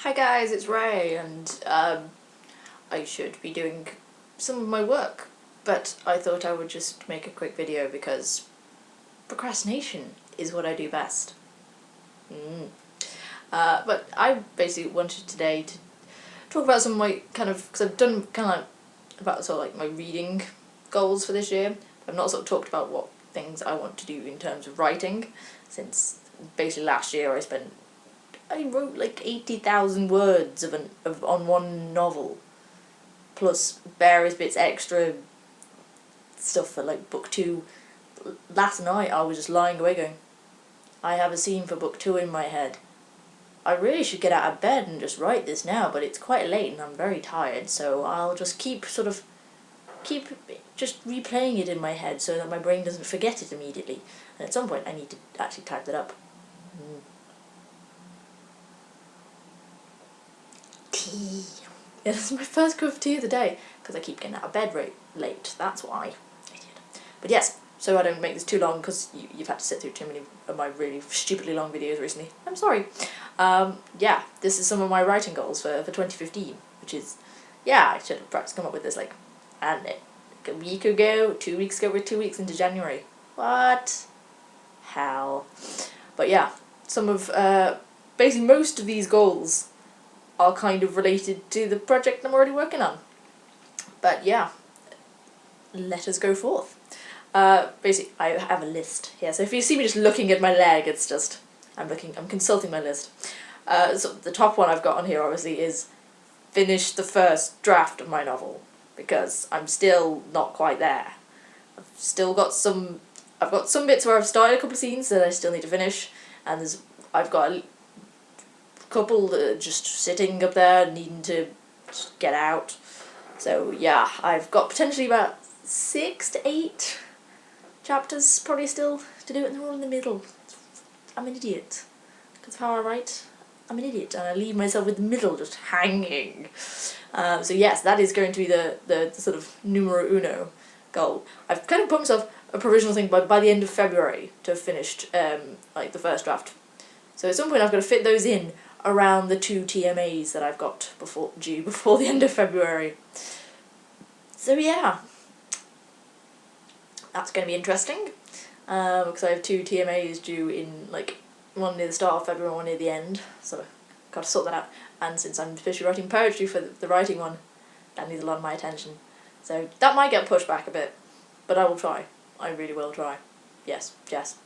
Hi guys, it's Ray, and I should be doing some of my work, but I thought I would just make a quick video because procrastination is what I do best. But I basically wanted today to talk about some of my because I've done about sort of like my reading goals for this year. I've not sort of talked about what things I want to do in terms of writing, since basically last year I wrote like 80,000 words on one novel, plus various bits extra stuff for like book 2. Last night I was just lying awake going, I have a scene for book 2 in my head. I really should get out of bed and just write this now, but it's quite late and I'm very tired, so I'll just keep just replaying it in my head so that my brain doesn't forget it immediately. And at some point I need to actually type that up. Tea. Yeah, this is my first cup of tea of the day, because I keep getting out of bed late, that's why. Idiot. But yes, so I don't make this too long, because you've had to sit through too many of my really stupidly long videos recently. I'm sorry. Yeah, this is some of my writing goals for 2015, which is, yeah, I should have perhaps come up with this like a week ago, 2 weeks ago, we're 2 weeks into January. What? Hell. But yeah, some of, basically most of these goals are kind of related to the project I'm already working on. But yeah, let us go forth. Basically, I have a list here, so if you see me just looking at my leg, it's just, I'm consulting my list. So the top one I've got on here obviously is finish the first draft of my novel, because I'm still not quite there. I've got some bits where I've started a couple of scenes that I still need to finish, and I've got a couple that are just sitting up there needing to just get out. So yeah, I've got potentially about 6 to 8 chapters probably still to do, and they're all in the middle. I'm an idiot. That's how I write. I'm an idiot, and I leave myself with the middle just hanging. So yes, that is going to be the sort of numero uno goal. I've kind of put myself a provisional thing by the end of February to have finished like the first draft. So at some point I've got to fit those in around the 2 TMAs that I've got before the end of February. So yeah, that's going to be interesting, because I have 2 TMAs due in, like, one near the start of February and one near the end, so I've got to sort that out. And since I'm especially writing poetry for the writing one, that needs a lot of my attention. So that might get pushed back a bit, but I will try. I really will try. Yes, Jess.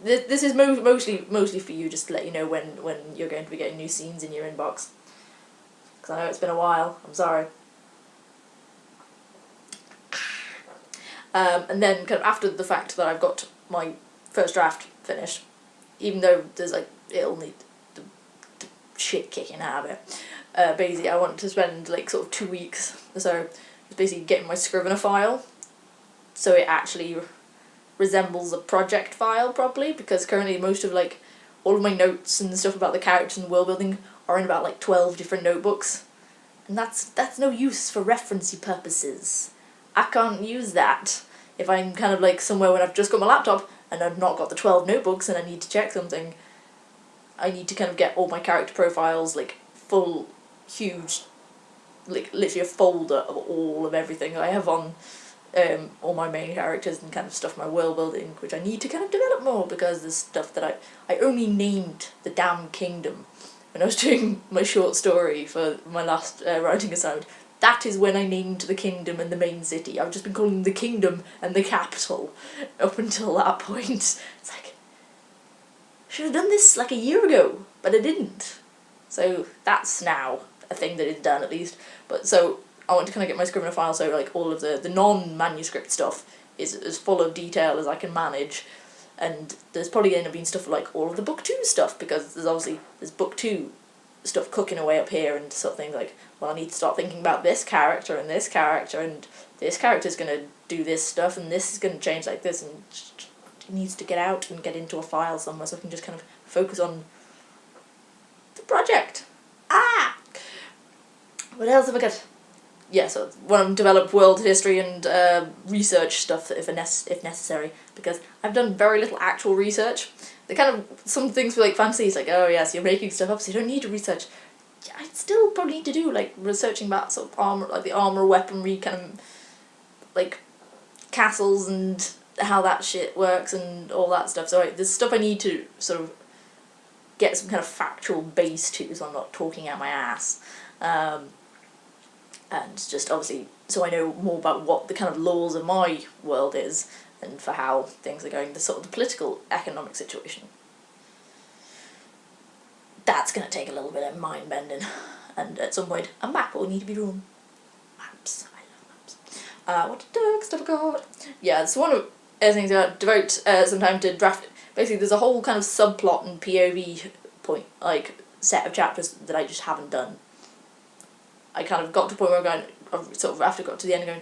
This is mostly for you, just to let you know when you're going to be getting new scenes in your inbox. Because I know it's been a while, I'm sorry. And then kind of after the fact that I've got my first draft finished, even though there's like, it'll need the shit kicking out of it, basically I want to spend like sort of 2 weeks or so basically getting my Scrivener file so it actually resembles a project file properly, because currently most of like all of my notes and stuff about the characters and world building are in about like 12 different notebooks, and that's no use for referencey purposes. I can't use that if I'm kind of like somewhere when I've just got my laptop and I've not got the 12 notebooks and I need to check something. I need to kind of get all my character profiles, like full, huge, like literally a folder of all of everything I have on all my main characters and kind of stuff, my world building, which I need to kind of develop more, because there's stuff that I only named the damn kingdom when I was doing my short story for my last writing assignment. That is when I named the kingdom and the main city. I've just been calling them the kingdom and the capital up until that point. It's like, I should have done this like a year ago, but I didn't. So that's now a thing that is done, at least. But so I want to kind of get my Scrivener file so like all of the non-manuscript stuff is as full of detail as I can manage, and there's probably going to be stuff like all of the book 2 stuff, because there's book 2 stuff cooking away up here, and sort of things like, well, I need to start thinking about this character, and this character's going to do this stuff, and this is going to change like this, and it needs to get out and get into a file somewhere so I can just kind of focus on the project. What else have I got? Yeah, so want to develop world history and research stuff if necessary, because I've done very little actual research. The kind of, some things with like fantasy, it's like, oh yes, you're making stuff up so you don't need to research. I still probably need to do, like, researching about sort of armour, like the armour, weaponry, kind of, like, castles and how that shit works and all that stuff. So there's stuff I need to sort of get some kind of factual base to, so I'm not talking out my ass. And just obviously, so I know more about what the kind of laws of my world is, and for how things are going, the sort of the political, economic situation. That's going to take a little bit of mind bending, and at some point a map will need to be drawn. Maps, I love maps. What next have I got? Yeah, it's one of the things I devote some time to draft. Basically, there's a whole kind of subplot and POV point, like, set of chapters that I just haven't done. I kind of got to a point where I sort of after got to the end going,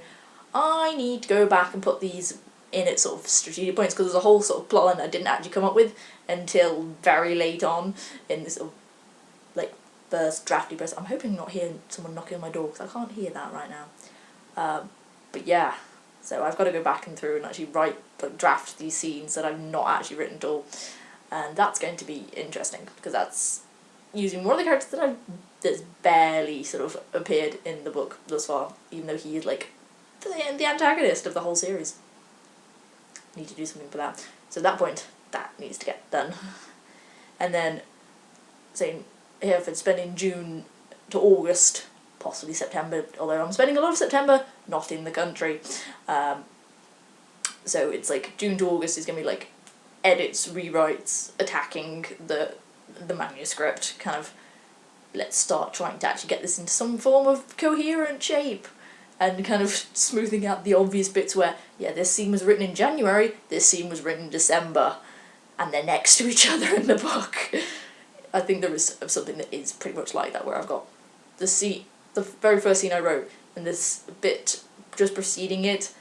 I need to go back and put these in its sort of strategic points, because there's a whole sort of plot line I didn't actually come up with until very late on in this sort of, like, first drafty process. I'm hoping not hearing someone knocking on my door, because I can't hear that right now. But yeah, so I've got to go back and through and actually draft these scenes that I've not actually written at all, and that's going to be interesting, because that's using one of the characters that's barely sort of appeared in the book thus far, even though he is, like, the antagonist of the whole series. Need to do something for that. So at that point, that needs to get done. And then, saying here for spending June to August, possibly September, although I'm spending a lot of September not in the country. So it's like June to August is going to be like edits, rewrites, attacking the manuscript, kind of let's start trying to actually get this into some form of coherent shape, and kind of smoothing out the obvious bits where, yeah, this scene was written in January, this scene was written in December, and they're next to each other in the book. I think there is something that is pretty much like that, where I've got the very first scene I wrote, and this bit just preceding it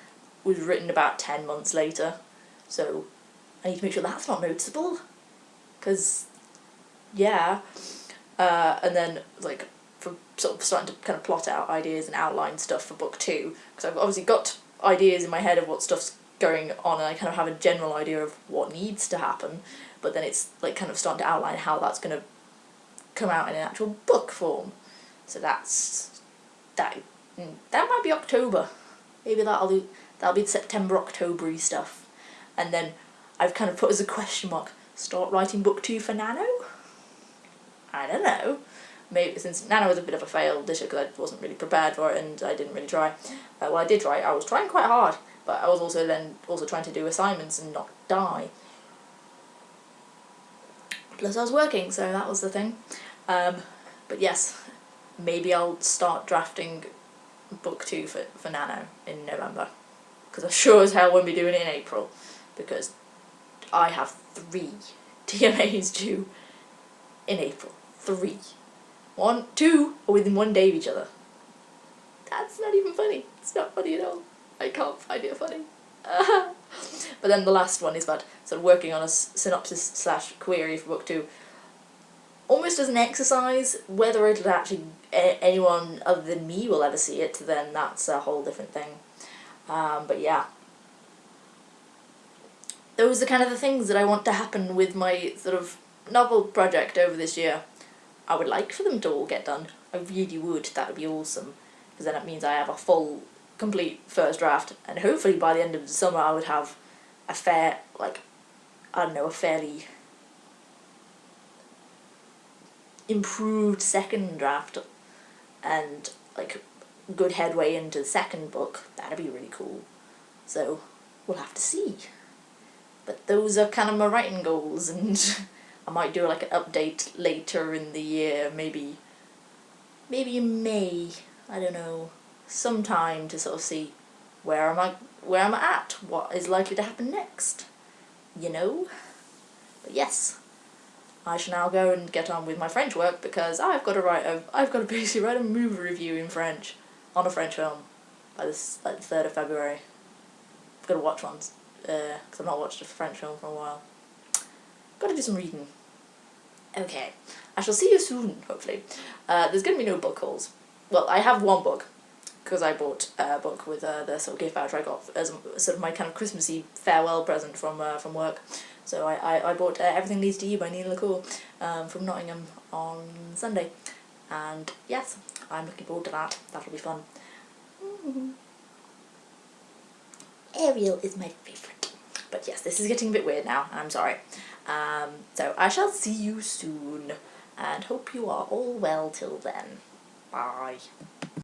was written about 10 months later, so I need to make sure that's not noticeable, because, yeah, and then, like, for sort of starting to kind of plot out ideas and outline stuff for book 2, because I've obviously got ideas in my head of what stuff's going on, and I kind of have a general idea of what needs to happen, but then it's, like, kind of starting to outline how that's going to come out in an actual book form. So that might be October. Maybe that'll be the September-October-y stuff. And then I've kind of put as a question mark, start writing book 2 for Nano? I don't know. Maybe, since Nano was a bit of a fail this year because I wasn't really prepared for it and I didn't really try. Well, I did try. I was trying quite hard, but I was also trying to do assignments and not die. Plus I was working, so that was the thing. But yes, maybe I'll start drafting book 2 for Nano in November, because I sure as hell won't be doing it in April, because I have 3 TMAs due in April. 3. 2 are within 1 day of each other. That's not even funny. It's not funny at all. I can't find it funny. But then the last one is about sort of working on a synopsis / query for book 2. Almost as an exercise, whether it'll actually anyone other than me will ever see it, then that's a whole different thing. But yeah. Those are kind of the things that I want to happen with my sort of novel project over this year. I would like for them to all get done. I really would. That would be awesome. Because then it means I have a full, complete first draft. And hopefully by the end of the summer I would have a fairly improved second draft. And, like, good headway into the second book. That'd be really cool. So, we'll have to see. But those are kind of my writing goals, and I might do like an update later in the year, maybe in May, I don't know, sometime to sort of see where am I at, what is likely to happen next, you know? But yes, I shall now go and get on with my French work, because I've got to basically write a movie review in French on a French film by the 3rd of February. I've got to watch one. Because I've not watched a French film for a while. Got to do some reading. Okay, I shall see you soon, hopefully. There's going to be no book hauls. Well, I have one book, because I bought a book with the sort of gift voucher I got as sort of my kind of Christmassy farewell present from work. So I bought Everything Leads to You by Neil LaCour from Nottingham on Sunday. and yes, I'm looking forward to that. That'll be fun. Ariel is my favourite. But yes, this is getting a bit weird now, I'm sorry. So I shall see you soon, and hope you are all well till then. Bye.